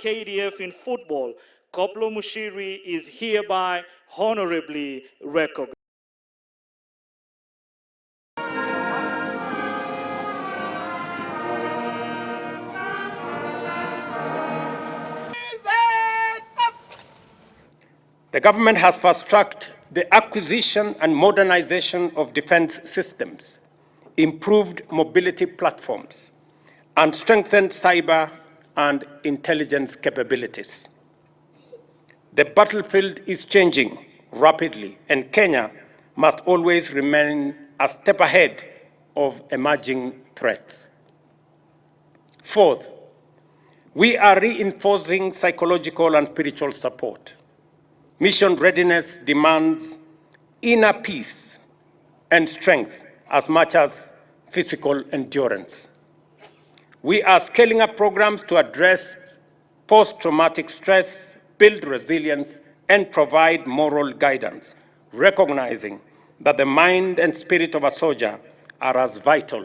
KDF in football, Koplo Mushiri is hereby honorably recognized. The government has fast-tracked the acquisition and modernization of defense systems, improved mobility platforms, and strengthened cyber and intelligence capabilities. The battlefield is changing rapidly, and Kenya must always remain a step ahead of emerging threats. Fourth, we are reinforcing psychological and spiritual support. Mission readiness demands inner peace and strength as much as physical endurance. We are scaling up programs to address post-traumatic stress, build resilience, and provide moral guidance, recognizing that the mind and spirit of a soldier are as vital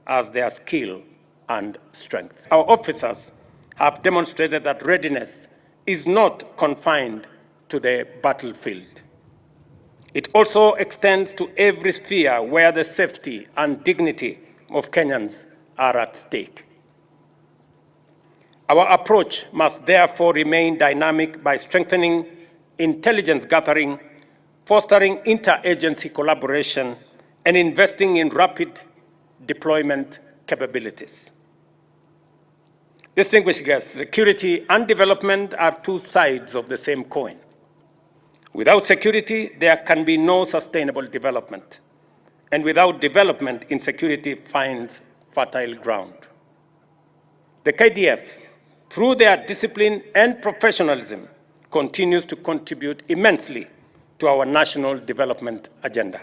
as their skill and strength. Our officers have demonstrated that readiness is not confined to the battlefield. It also extends to every sphere where the safety and dignity of Kenyans are at stake. Our approach must therefore remain dynamic by strengthening intelligence gathering, fostering interagency collaboration, and investing in rapid deployment capabilities. Distinguished guests, security and development are two sides of the same coin. Without security, there can be no sustainable development. And without development, insecurity finds fertile ground. The KDF, through their discipline and professionalism, continues to contribute immensely to our national development agenda.